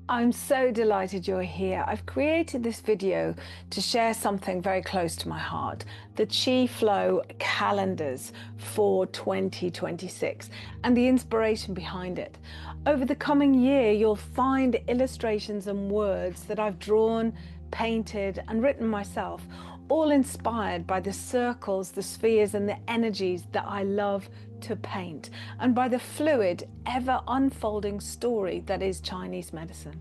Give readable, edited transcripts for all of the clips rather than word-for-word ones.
I'm so delighted you're here. I've created this video to share something very close to my heart, the Qi Flow calendars for 2026 and the inspiration behind it. Over the coming year, you'll find illustrations and words that I've drawn, painted and written myself, all inspired by the circles, the spheres and the energies that I love to paint, and by the fluid, ever unfolding story that is Chinese medicine.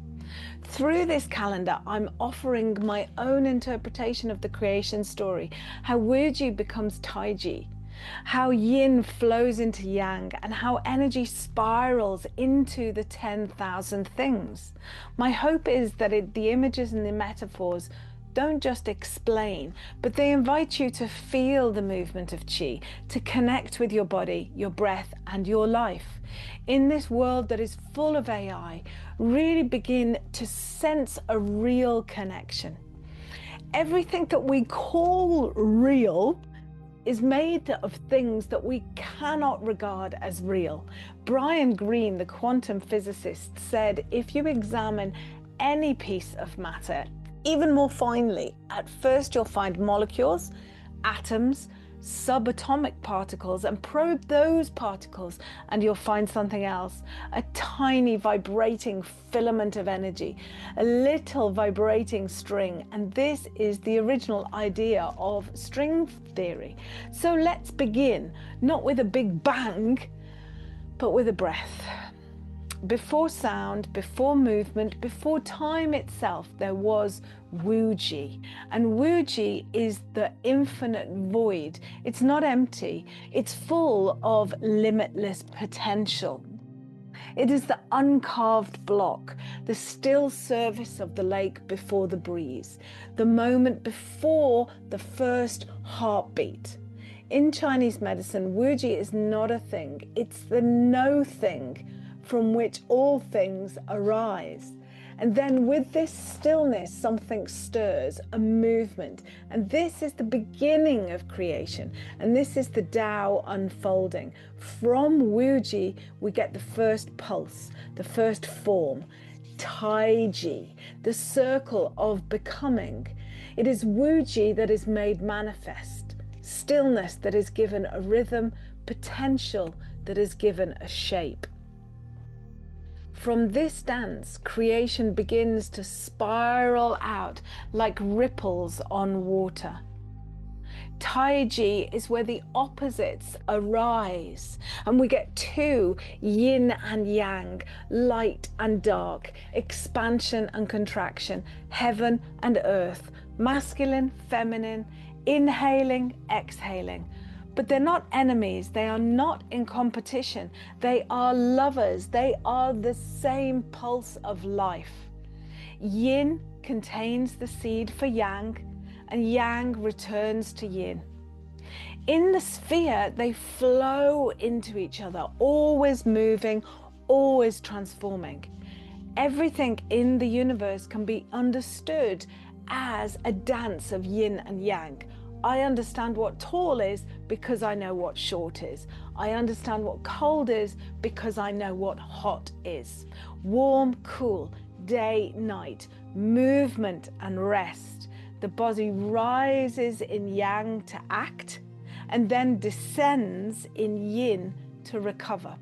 Through this calendar, I'm offering my own interpretation of the creation story, how Wuji becomes Taiji, how yin flows into yang, and how energy spirals into the 10,000 things. My hope is that the images and the metaphors don't just explain, but they invite you to feel the movement of Qi, to connect with your body, your breath, and your life. In this world that is full of AI, really begin to sense a real connection. Everything that we call real is made of things that we cannot regard as real. Brian Greene, the quantum physicist, said if you examine any piece of matter, even more finely, at first you'll find molecules, atoms, subatomic particles, and probe those particles and you'll find something else, a tiny vibrating filament of energy, a little vibrating string. And this is the original idea of string theory. So let's begin, not with a big bang, but with a breath. Before sound, before movement, before time itself, there was Wuji. And Wuji is the infinite void. It's not empty, it's full of limitless potential. It is the uncarved block, the still surface of the lake before the breeze, the moment before the first heartbeat. In Chinese medicine, Wuji is not a thing, it's the no thing, from which all things arise. And then with this stillness, something stirs, a movement. And this is the beginning of creation. And this is the Tao unfolding. From Wuji, we get the first pulse, the first form, Taiji, the circle of becoming. It is Wuji that is made manifest, stillness that is given a rhythm, potential that is given a shape. From this dance, creation begins to spiral out like ripples on water. Taiji is where the opposites arise, and we get two, yin and yang, light and dark, expansion and contraction, heaven and earth, masculine, feminine, inhaling, exhaling. But they're not enemies, they are not in competition, they are lovers, they are the same pulse of life. Yin contains the seed for yang, and yang returns to yin. In the sphere, they flow into each other, always moving, always transforming. Everything in the universe can be understood as a dance of yin and yang. I understand what tall is because I know what short is. I understand what cold is because I know what hot is. Warm, cool, day, night, movement and rest. The body rises in yang to act and then descends in yin to recover.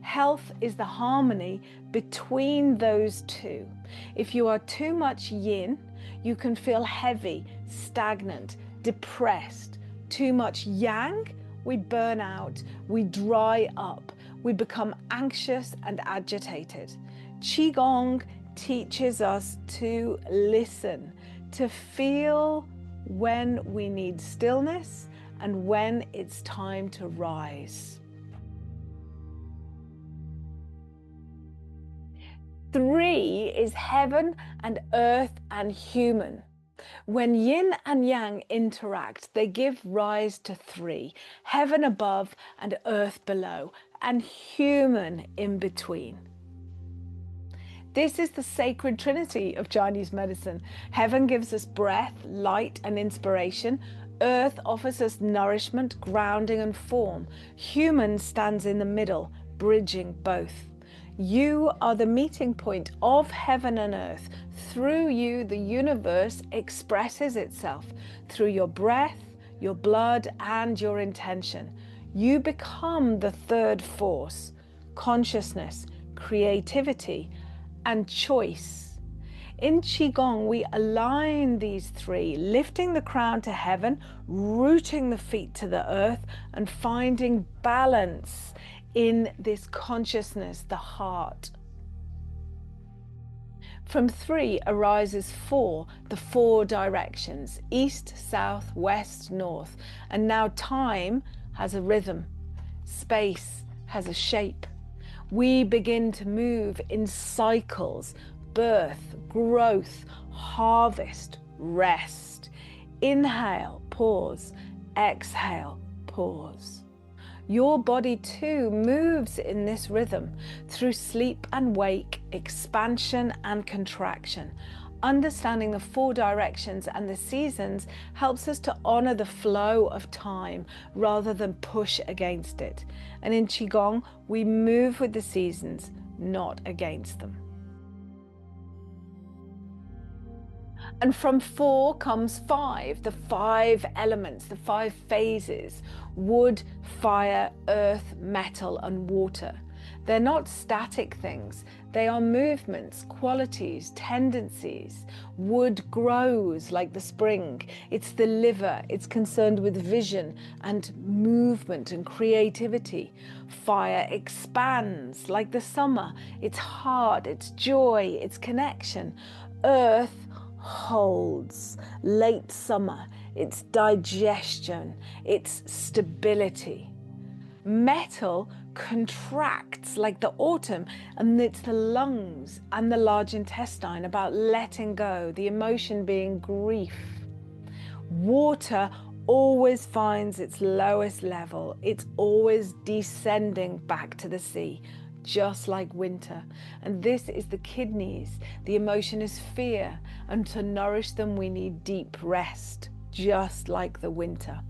Health is the harmony between those two. If you are too much yin, you can feel heavy, stagnant, depressed. Too much yang, we burn out, we dry up, we become anxious and agitated. Qigong teaches us to listen, to feel when we need stillness and when it's time to rise. 3 is heaven and earth and human. When yin and yang interact, they give rise to 3, heaven above and earth below, and human in between. This is the sacred trinity of Chinese medicine. Heaven gives us breath, light and inspiration. Earth offers us nourishment, grounding and form. Human stands in the middle, bridging both. You are the meeting point of heaven and earth. Through you, the universe expresses itself through your breath, your blood, and your intention. You become the third force: consciousness, creativity, and choice. In Qigong, we align these three, lifting the crown to heaven, rooting the feet to the earth, and finding balance in this consciousness, the heart. From three arises four, the four directions: east, south, west, north. And now time has a rhythm, space has a shape. We begin to move in cycles: birth, growth, harvest, rest. Inhale, pause, exhale, pause. Your body too moves in this rhythm through sleep and wake, expansion and contraction. Understanding the four directions and the seasons helps us to honor the flow of time rather than push against it. And in Qigong, we move with the seasons, not against them. And from four comes five, the five elements, the five phases: wood, fire, earth, metal, and water. They're not static things. They are movements, qualities, tendencies. Wood grows like the spring. It's the liver. It's concerned with vision and movement and creativity. Fire expands like the summer. It's heart, it's joy, it's connection. Earth holds late summer, its digestion, its stability. Metal contracts like the autumn, and it's the lungs and the large intestine, about letting go, the emotion being grief. Water always finds its lowest level. It's always descending back to the sea, just like winter. And this is the kidneys. The emotion is fear, and to nourish them we need deep rest, just like the winter.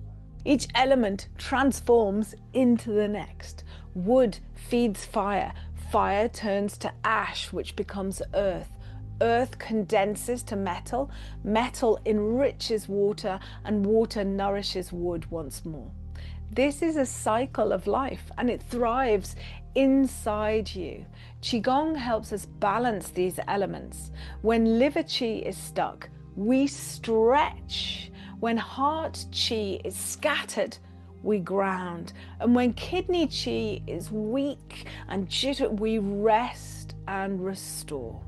Each element transforms into the next. Wood feeds fire. Fire turns to ash, which becomes earth. Earth condenses to metal. Metal enriches water, and water nourishes wood once more. This is a cycle of life, and it thrives inside you. Qigong helps us balance these elements. When liver qi is stuck, we stretch. When heart qi is scattered, we ground. And when kidney qi is weak and jitter, we rest and restore.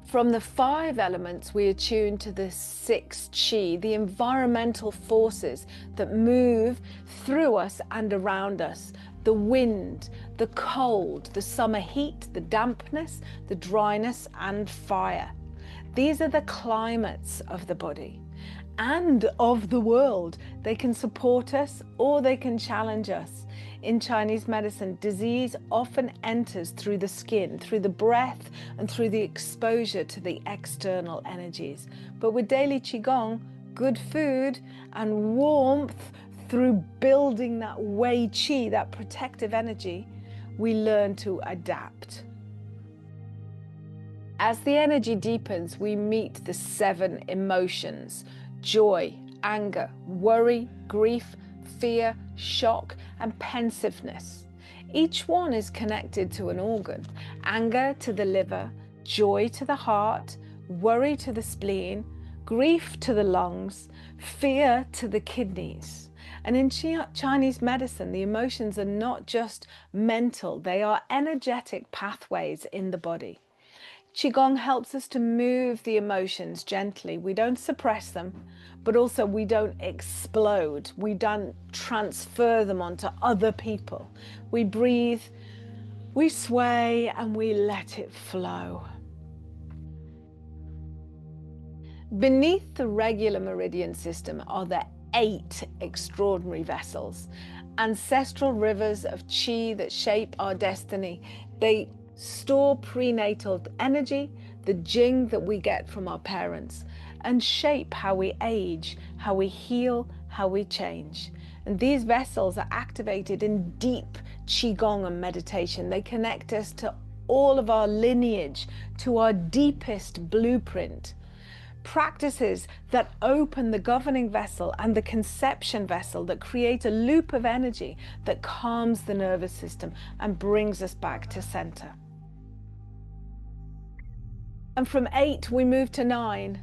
From the five elements, we attune to the six qi, the environmental forces that move through us and around us. The wind, the cold, the summer heat, the dampness, the dryness, and fire. These are the climates of the body and of the world. They can support us or they can challenge us. In Chinese medicine, disease often enters through the skin, through the breath, and through the exposure to the external energies. But with daily Qigong, good food and warmth, through building that Wei Qi, that protective energy, we learn to adapt. As the energy deepens, we meet the seven emotions: joy, anger, worry, grief, fear, shock, and pensiveness. Each one is connected to an organ: anger to the liver, joy to the heart, worry to the spleen, grief to the lungs, fear to the kidneys. And in Chinese medicine, the emotions are not just mental, they are energetic pathways in the body. Qigong helps us to move the emotions gently. We don't suppress them, but also we don't explode. We don't transfer them onto other people. We breathe, we sway, and we let it flow. Beneath the regular meridian system are the 8 extraordinary vessels, ancestral rivers of qi that shape our destiny. They store prenatal energy, the jing that we get from our parents, and shape how we age, how we heal, how we change. And these vessels are activated in deep Qigong and meditation. They connect us to all of our lineage, to our deepest blueprint. Practices that open the governing vessel and the conception vessel, that create a loop of energy that calms the nervous system and brings us back to center. And from 8, we move to 9.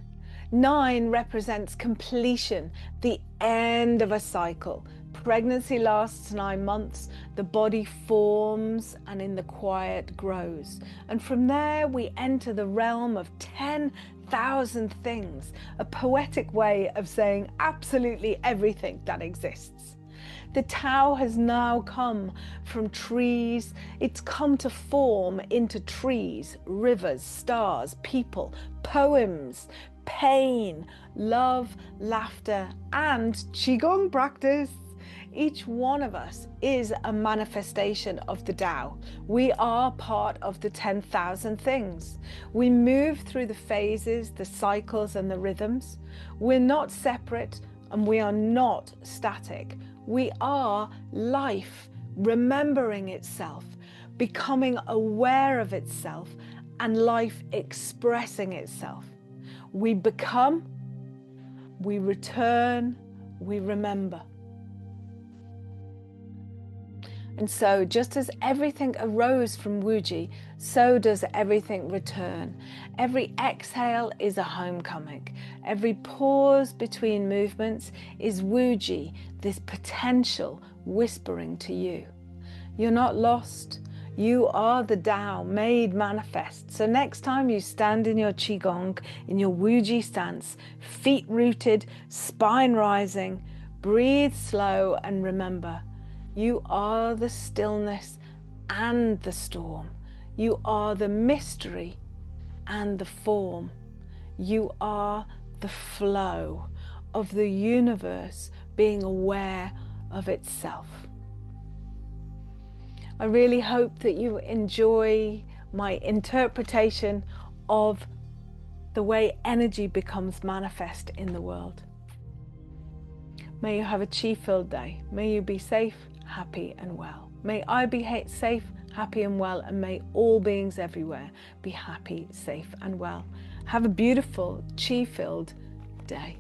9 represents completion, the end of a cycle. Pregnancy lasts 9 months, the body forms and in the quiet grows. And from there we enter the realm of 10,000 things, a poetic way of saying absolutely everything that exists. The Tao has now come from trees. It's come to form into trees, rivers, stars, people, poems, pain, love, laughter, and Qigong practice. Each one of us is a manifestation of the Tao. We are part of the 10,000 things. We move through the phases, the cycles, and the rhythms. We're not separate and we are not static. We are life remembering itself, becoming aware of itself, and life expressing itself. We become, we return, we remember. And so just as everything arose from Wuji, so does everything return. Every exhale is a homecoming. Every pause between movements is Wuji, this potential whispering to you. You're not lost. You are the Tao made manifest. So next time you stand in your Qigong, in your Wuji stance, feet rooted, spine rising, breathe slow and remember, you are the stillness and the storm. You are the mystery and the form. You are the flow of the universe being aware of itself. I really hope that you enjoy my interpretation of the way energy becomes manifest in the world. May you have a Qi-filled day. May you be safe, happy and well. May I be safe, happy and well, and may all beings everywhere be happy, safe and well. Have a beautiful Qi-filled day.